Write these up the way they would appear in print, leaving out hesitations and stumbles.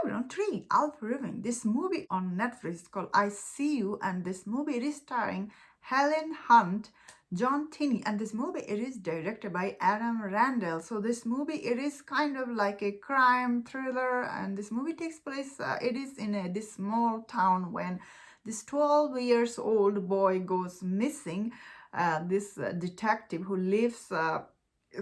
everyone, 3 I'll be reviewing this movie on Netflix called I See You, and this movie it is starring Helen Hunt, John Tinney, and this movie it is directed by Adam Randall. So this movie it is kind of like a crime thriller, and this movie takes place it is in this small town when this 12 years old boy goes missing. This detective who lives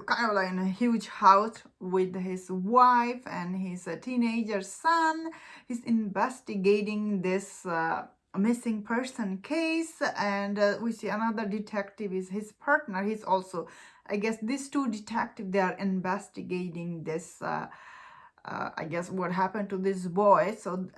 kind of like in a huge house with his wife and his teenager son. He's investigating this missing person case, and we see another detective is his partner. He's also, I guess, these two detectives, they are investigating this I guess what happened to this boy. So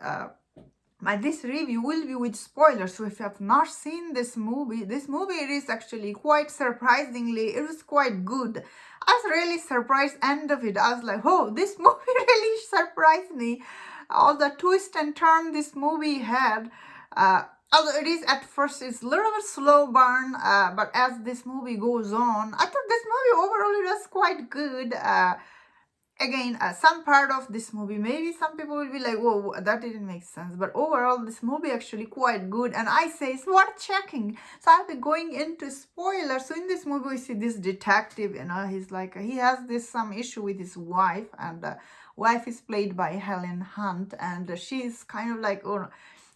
this review will be with spoilers, so if you have not seen this movie it is actually quite surprisingly, it was quite good. I was really surprised end of it. I was like, oh, this movie really surprised me. All the twist and turn this movie had, although it is at first it's a little bit slow burn, but as this movie goes on, I thought this movie overall it was quite good. Again, some part of this movie, maybe some people will be like, whoa, that didn't make sense, but overall this movie actually quite good, and I say it's worth checking. So I'll be going into spoilers. So in this movie we see this detective, he's like, he has this some issue with his wife, and wife is played by Helen Hunt, and she's kind of like, oh,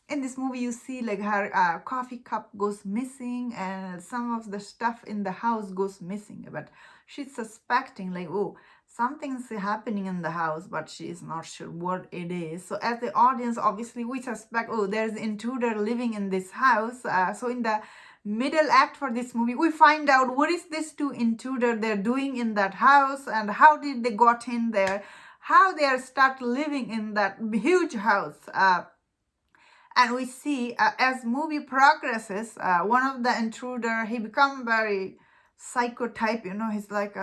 in this movie you see like her coffee cup goes missing and some of the stuff in the house goes missing, but she's suspecting like, oh, something's happening in the house, but she is not sure what it is. So as the audience, obviously we suspect, oh, there's an intruder living in this house. So in the middle act for this movie we find out what is this two intruder they're doing in that house, and how did they got in there, how they are start living in that huge house. And we see as movie progresses, one of the intruder, he become very psychotype, he's like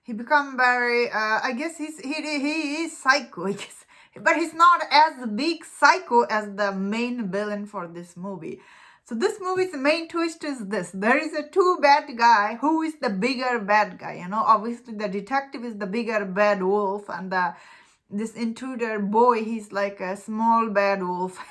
he become very I guess he is psycho, I guess, but he's not as big psycho as the main villain for this movie. So this movie's main twist is this: there is a two bad guy. Who is the bigger bad guy? Obviously the detective is the bigger bad wolf, and this intruder boy, he's like a small bad wolf.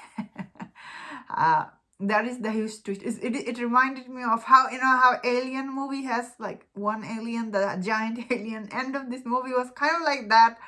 uh, that is the huge twist. It reminded me of how, how Alien movie has like one alien, the giant alien. End of this movie was kind of like that.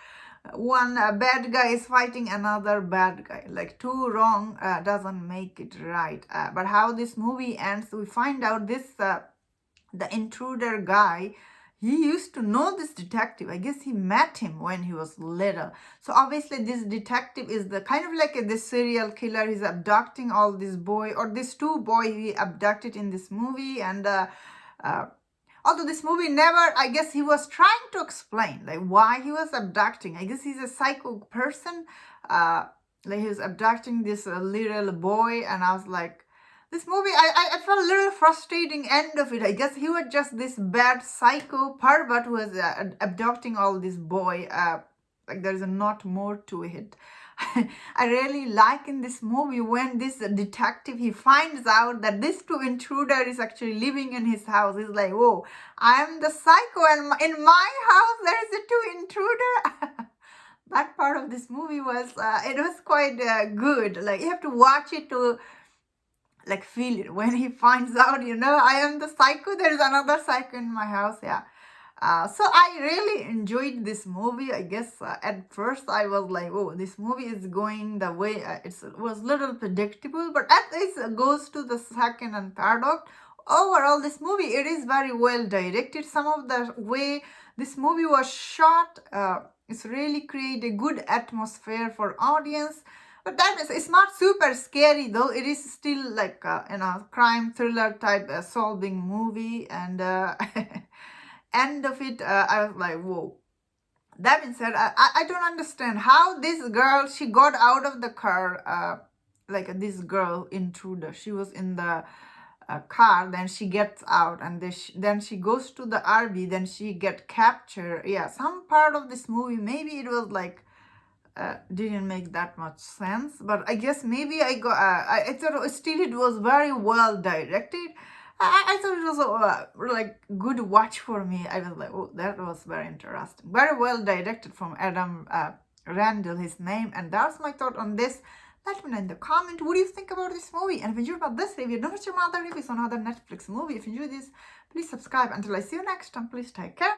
One bad guy is fighting another bad guy. Like two wrong doesn't make it right. But how this movie ends, we find out this the intruder guy, he used to know this detective. I guess he met him when he was little. So obviously this detective is the kind of like this serial killer. He's abducting all this boy, or this two boy he abducted in this movie. And although this movie never, I guess he was trying to explain like why he was abducting. I guess he's a psycho person. Like he was abducting this little boy, and I was like, this movie, I felt a little frustrating end of it. I guess he was just this bad psycho pervert who was abducting all this boy. Like there's not more to it. I really like in this movie when this detective, he finds out that this two intruder is actually living in his house. He's like, whoa, I am the psycho, and in my house there is a two intruder. That part of this movie was, it was quite good. Like you have to watch it to like feel it when he finds out, I am the psycho, there's another psycho in my house. Yeah. So I really enjoyed this movie. I guess at first I was like, oh, this movie is going the way it was little predictable, but as it goes to the second and third act, overall this movie, it is very well directed. Some of the way this movie was shot, it's really create a good atmosphere for audience. But that is, it's not super scary though. It is still like crime thriller type solving movie, and end of it, I was like, whoa. That being said, I don't understand how this girl, she got out of the car, like this girl intruder. She was in the car, then she gets out, and then she goes to the RV, then she get captured. Yeah, some part of this movie, maybe it was like, didn't make that much sense, but I guess maybe I thought still it was very well directed. I thought it was like good watch for me. I was like, oh, that was very interesting, very well directed from Adam Randall, his name. And that's my thought on this. Let me know in the comment what do you think about this movie. And if you enjoyed about this review, don't forget your other reviews on other Netflix movie. If you enjoyed this, please subscribe. Until I see you next time, please take care.